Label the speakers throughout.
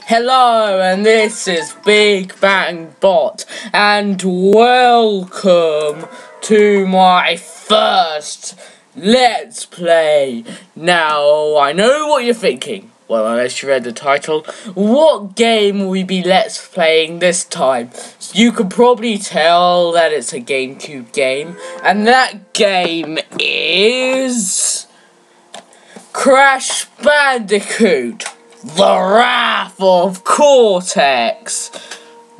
Speaker 1: Hello, and this is Big Bang Bot, and welcome to my first Let's Play. Now, I know what you're thinking. Well, unless you read the title, what game will we be Let's Playing this time? You can probably tell that it's a GameCube game, and that game is Crash Bandicoot, The Wrath of Cortex.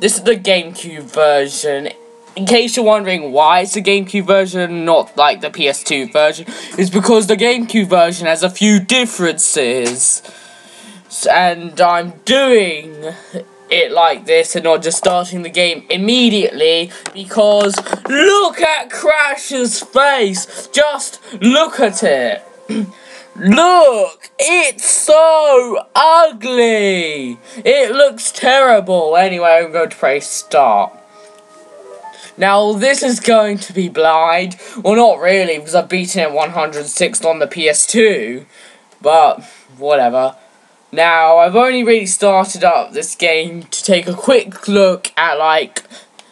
Speaker 1: This is the GameCube version. In case you're wondering why it's the GameCube version, not like the PS2 version, it's because the GameCube version has a few differences. And I'm doing it like this and not just starting the game immediately because look at Crash's face. Just look at it. Look, it's so ugly. It looks terrible. Anyway, I'm going to press start. Now, this is going to be blind. Well, not really, because I've beaten it 106 on the PS2. But, whatever. Now, I've only really started up this game to take a quick look at, like,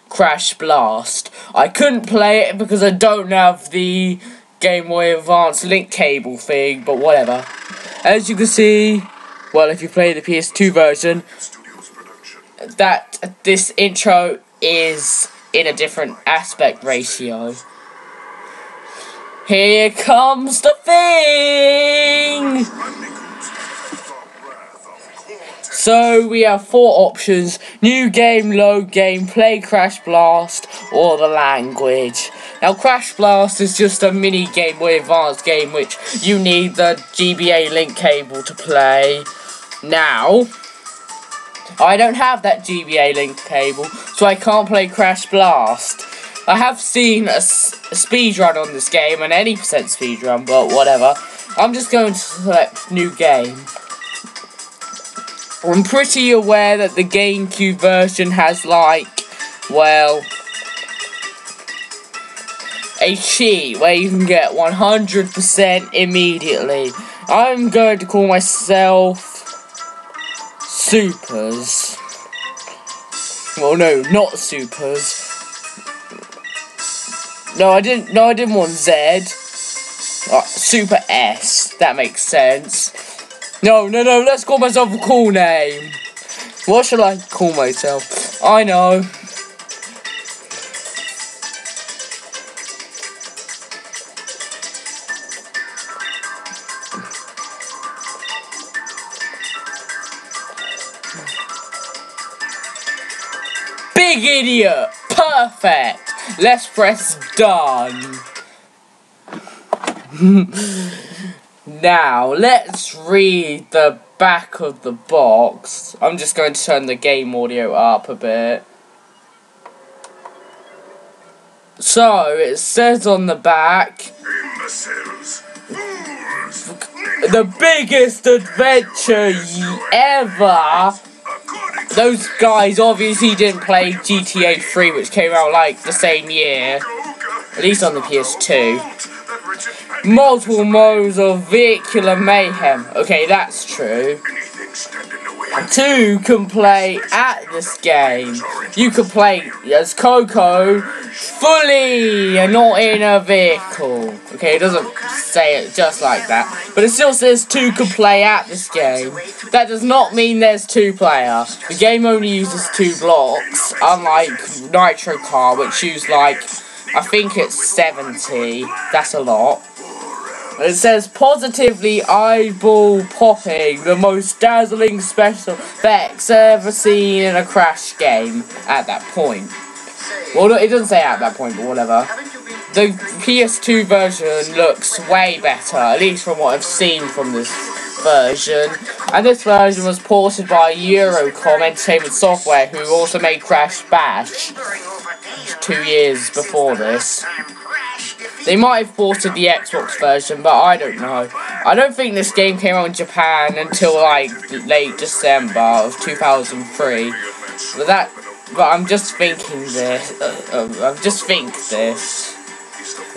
Speaker 1: Crash Blast. I couldn't play it because I don't have the Game Boy Advance link cable thing, but whatever. As you can see, well, if you play the PS2 version, that this intro is in a different aspect ratio. Here comes the thing! So we have four options: new game, load game, play Crash Blast, or the language. Now Crash Blast is just a mini Game Boy Advance game which you need the GBA link cable to play. Now, I don't have that GBA link cable, so I can't play Crash Blast. I have seen a speedrun on this game, an 80% speedrun, but whatever. I'm just going to select new game. I'm pretty aware that the GameCube version has, like, well, a cheat where you can get 100% immediately. I'm going to call myself Supers. Well, no, not Supers. No, I didn't want Z. Super S. That makes sense. No, let's call myself a cool name. What should I call myself? I know. Big idiot! Perfect! Let's press done. Now, let's read the back of the box. I'm just going to turn the game audio up a bit. So, it says on the back, the biggest adventure ever. Those guys obviously didn't play GTA 3, which came out like the same year. At least on the PS2. Multiple modes of vehicular mayhem. Okay, that's true. 2 can play at this game. You can play as Coco fully and not in a vehicle. Okay, it doesn't say it just like that. But it still says 2 can play at this game. That does not mean there's 2 player. The game only uses 2 blocks, unlike Nitro Car, which used like, I think it's 70. That's a lot. It says positively eyeball popping, the most dazzling special effects ever seen in a Crash game at that point. Well, it doesn't say at that point, but whatever. The PS2 version looks way better, at least from what I've seen from this version. And this version was ported by Eurocom Entertainment Software, who also made Crash Bash 2 years before this. They might have ported the Xbox version, but I don't know. I don't think this game came out in Japan until like late December of 2003. But I'm just thinking this.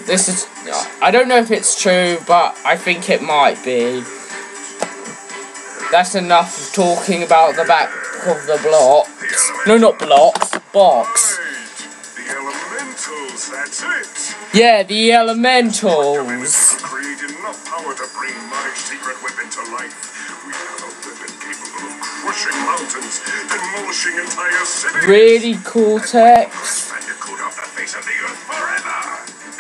Speaker 1: This is. I don't know if it's true, but I think it might be. That's enough of talking about the back of the blocks. No, not blocks, box.
Speaker 2: The elementals, that's it.
Speaker 1: Yeah, the elementals.
Speaker 2: Create enough power to bring my secret weapon to life. We have a weapon capable of crushing mountains, demolishing entire cities.
Speaker 1: Really, Cortex?
Speaker 2: Bandicoot off the face of the earth forever.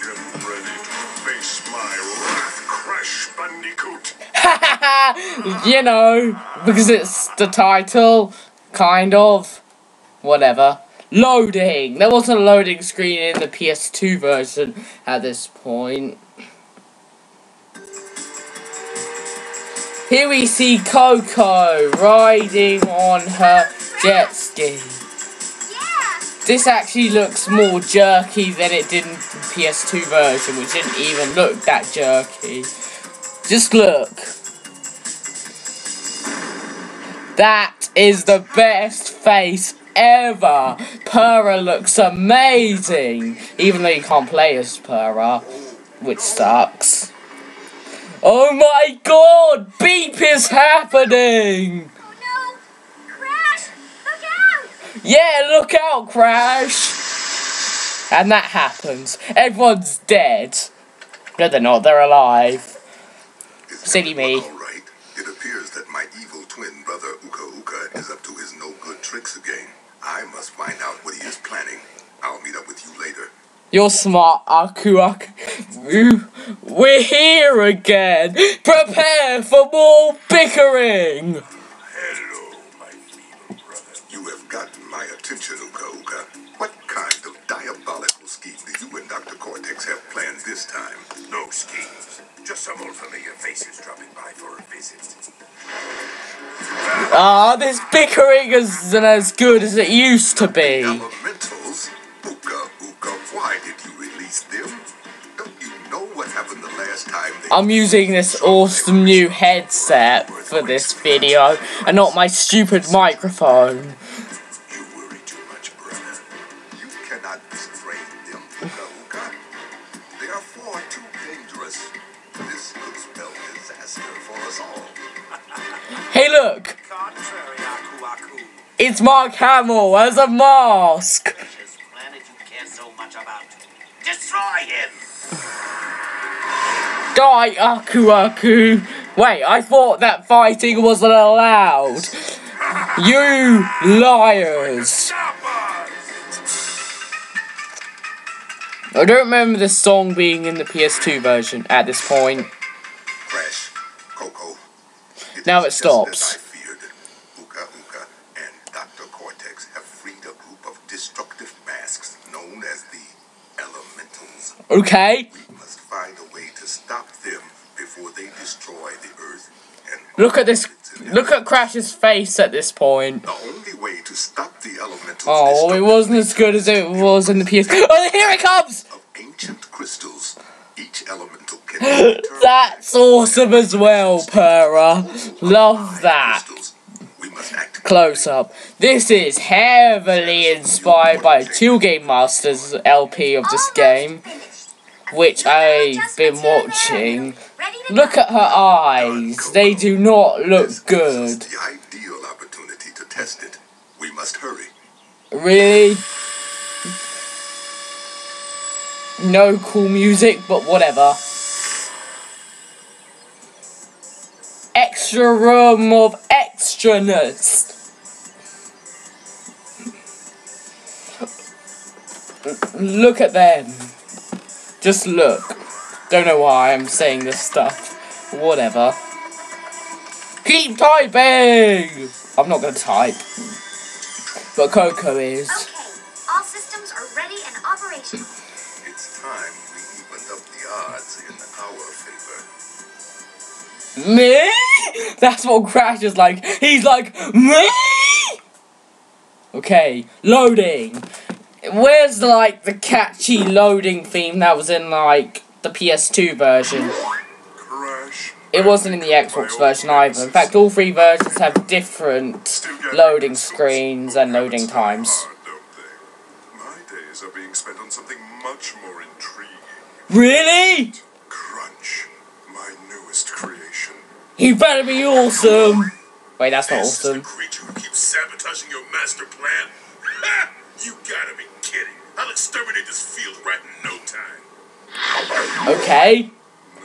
Speaker 2: Get ready to face my wrath, Crash Bandicoot.
Speaker 1: You know, because it's the title, kind of. Whatever. Loading! There wasn't a loading screen in the PS2 version at this point. Here we see Coco riding on her jet ski. This actually looks more jerky than it did in the PS2 version, which didn't even look that jerky. Just look. That is the best face ever. Purah looks amazing, even though you can't play as Purah, which sucks. Oh my god! Beep is happening!
Speaker 3: Oh no! Crash! Look out!
Speaker 1: Yeah, look out, Crash! And that happens. Everyone's dead. No, they're not. They're alive. Silly me.
Speaker 2: Alright. It appears that my evil twin brother Uka Uka is up to his no-good tricks again. I must find out what he is planning. I'll meet up with you later.
Speaker 1: You're smart, Aku Aku. We're here again. Prepare for more bickering.
Speaker 2: Hello, my evil brother. You have gotten my attention, Uka Uka. What kind of diabolical scheme do you and Dr. Cortex have planned this time? No schemes. Just some old familiar faces dropping by for a visit.
Speaker 1: This bickering isn't as good as it used to be.
Speaker 2: Elementals? Uka Uka, why did you release them? Don't you know what happened the last time they...
Speaker 1: I'm using this awesome new headset for this video, and not my stupid microphone.
Speaker 2: You worry too much, brother. You cannot restrain them, Uka Uka. They are far too dangerous. This could spell disaster for us all.
Speaker 1: Hey, look! It's Mark Hamill as a mask!
Speaker 4: This planet you care so much about. Destroy him!
Speaker 1: Die, Aku Aku! Wait, I thought that fighting wasn't allowed! You liars! I don't remember this song being in the PS2 version at this point.
Speaker 2: Crash, Coco.
Speaker 1: Now it
Speaker 2: is just
Speaker 1: stops.
Speaker 2: as I feared. Uka Uka and Dr. Cortex have freed a group of destructive masks known as the Elementals.
Speaker 1: Okay?
Speaker 2: We must find a way to stop them before they destroy the Earth. And
Speaker 1: Look at this. Look at Crash's face at this point.
Speaker 2: the only way to stop the Elementals
Speaker 1: Oh, it wasn't as good as it was in the PS. Oh, here it comes!
Speaker 2: of ancient crystals. Each elemental can
Speaker 1: That's awesome as well, Purah. Love that.
Speaker 2: We must act
Speaker 1: Close up. This is heavily inspired by Two Game Masters LP of this game, which I've been watching. Look at her eyes. They do not look good.
Speaker 2: the ideal opportunity to test it. We must hurry.
Speaker 1: Really? No cool music, but whatever. Extra room of extraness. Look at them. Just look. Don't know why I'm saying this stuff. Whatever. Keep typing! I'm not gonna type. But Coco is.
Speaker 3: Okay, all systems are ready and operational.
Speaker 2: It's time we evened up the odds in our favor.
Speaker 1: Me? That's what Crash is like. He's like, me? Okay, loading. Where's like the catchy loading theme that was in like the PS2 version?
Speaker 2: Crash.
Speaker 1: It wasn't in the Xbox version either. In fact, all three versions have different loading screens and loading times.
Speaker 2: Don't they? My days are being spent on something much more intriguing.
Speaker 1: Really?
Speaker 2: Crunch, my newest creation.
Speaker 1: He better be awesome. Wait, that's not
Speaker 2: This is the
Speaker 1: awesome.
Speaker 2: creature who keeps sabotaging your master plan? Ha! You gotta be kidding. I'll exterminate this field right in no time.
Speaker 1: Okay.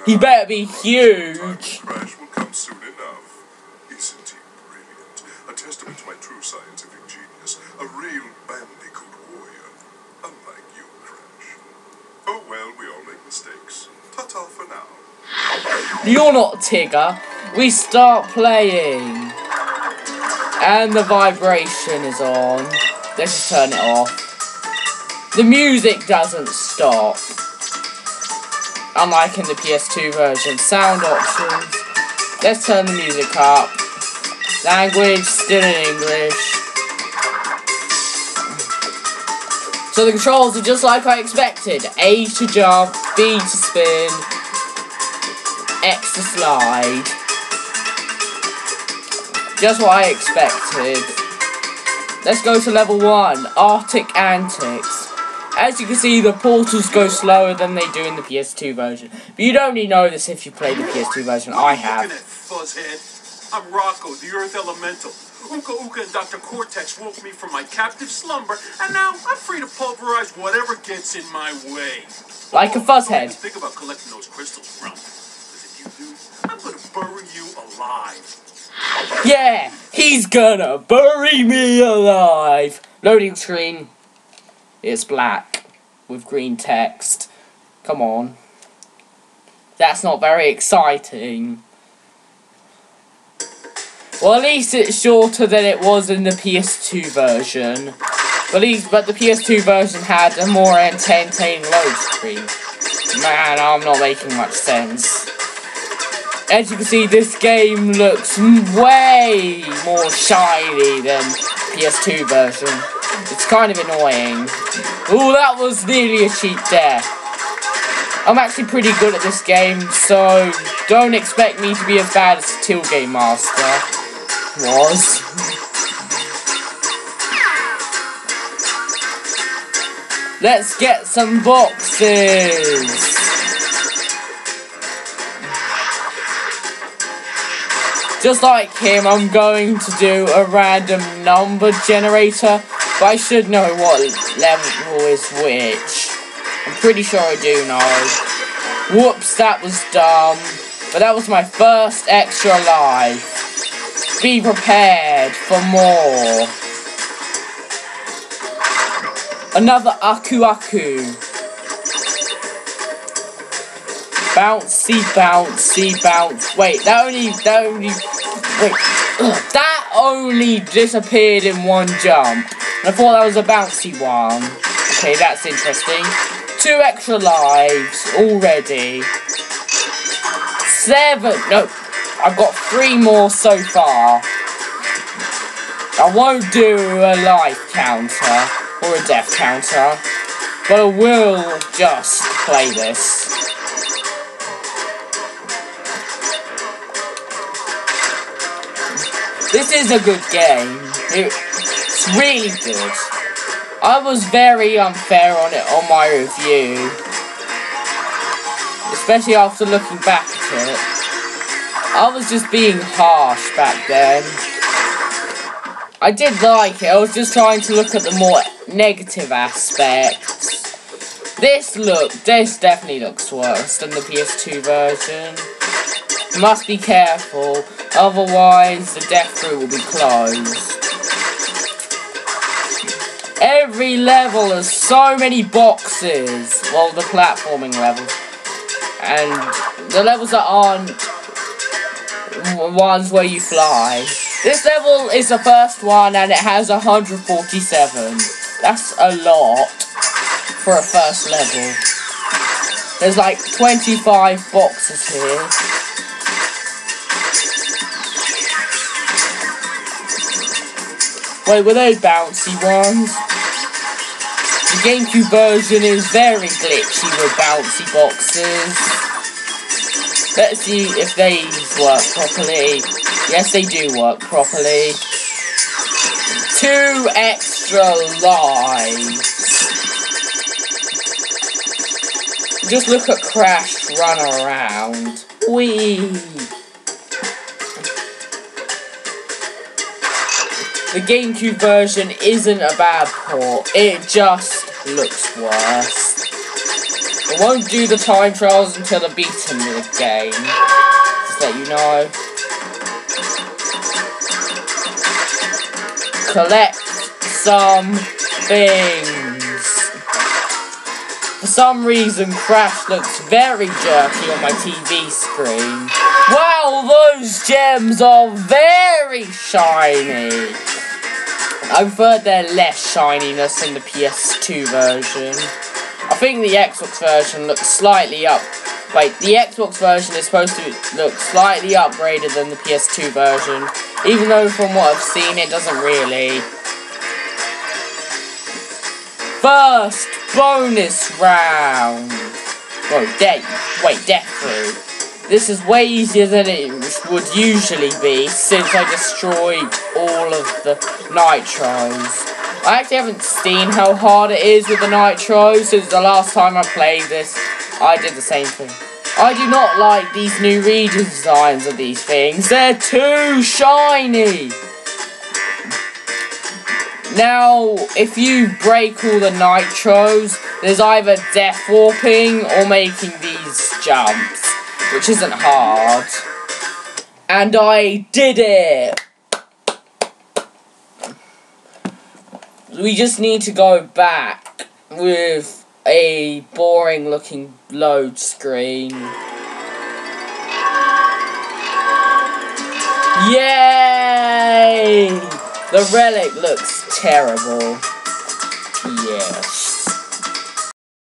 Speaker 1: He better be
Speaker 2: Time
Speaker 1: huge.
Speaker 2: crash will come soon enough. Isn't he brilliant? A testament to my true scientific genius. A real Bandicoot warrior. Unlike you, Crash. Oh well, we all make mistakes. Ta-ta for now.
Speaker 1: You're not Tigger. We start playing. And the vibration is on. Let's just turn it off. The music doesn't stop. Unlike in the PS2 version. Sound options. Let's turn the music up. Language, still in English. So the controls are just like I expected. A to jump, B to spin, X to slide. Just what I expected. Let's go to level 1, Arctic Antics. As you can see, the portals go slower than they do in the PS2 version. But you'd only know this if you played the PS2 version. I have.
Speaker 5: Looking at, fuzzhead? I'm Rocco, the Earth Elemental. Uka Uka and Dr. Cortex woke me from my captive slumber, and now I'm free to pulverize whatever gets in my way.
Speaker 1: Like a fuzzhead.
Speaker 5: Don't even think about collecting those crystals, Rump. Because if you do, I'm gonna bury you alive.
Speaker 1: Yeah, he's gonna bury me alive. Loading screen. It's black with green text. Come on. That's not very exciting. Well, at least it's shorter than it was in the PS2 version. But the PS2 version had a more entertaining load screen. Man, I'm not making much sense. As you can see, this game looks way more shiny than PS2 version. It's kind of annoying. Ooh, that was nearly a cheap death. I'm actually pretty good at this game, so don't expect me to be as bad as Till Game Master was. Let's get some boxes. Just like him, I'm going to do a random number generator, but I should know what level is which. I'm pretty sure I do know. Whoops, that was dumb. But that was my first extra life. Be prepared for more. Another Aku Aku. Bouncy, bouncy, bounce. Wait, that only disappeared in one jump. And I thought that was a bouncy one. Okay, that's interesting. 2 extra lives already. 7. No, I've got 3 more so far. I won't do a life counter or a death counter, but I will just play this. This is a good game. It's really good. I was very unfair on it on my review. Especially after looking back at it. I was just being harsh back then. I did like it. I was just trying to look at the more negative aspects. This definitely looks worse than the PS2 version. Must be careful, otherwise the death route will be closed. Every level has so many boxes. Well, the platforming levels. And the levels that aren't ones where you fly. This level is the first one and it has 147. That's a lot for a first level. There's like 25 boxes here. Wait, were they bouncy ones? The GameCube version is very glitchy with bouncy boxes. Let's see if these work properly. Yes, they do work properly. 2 extra lives. Just look at Crash run around. Whee! the GameCube version isn't a bad port, it just looks worse. I won't do the time trials until I beat the game, just let you know. Collect some things. For some reason, Crash looks very jerky on my TV screen. Wow, those gems are very shiny. I prefer their less shininess in the PS2 version. I think the Xbox version looks slightly up. Wait, the Xbox version is supposed to look slightly upgraded than the PS2 version, even though from what I've seen it doesn't really. First bonus round. Whoa, Death Fruit. This is way easier than it would usually be, since I destroyed all of the nitros. I actually haven't seen how hard it is with the nitros, since the last time I played this, I did the same thing. I do not like these new redesigns of these things. They're too shiny! Now, if you break all the nitros, there's either death warping or making these jumps, which isn't hard. And I did it! We just need to go back with a boring looking load screen. Yay! The relic looks terrible.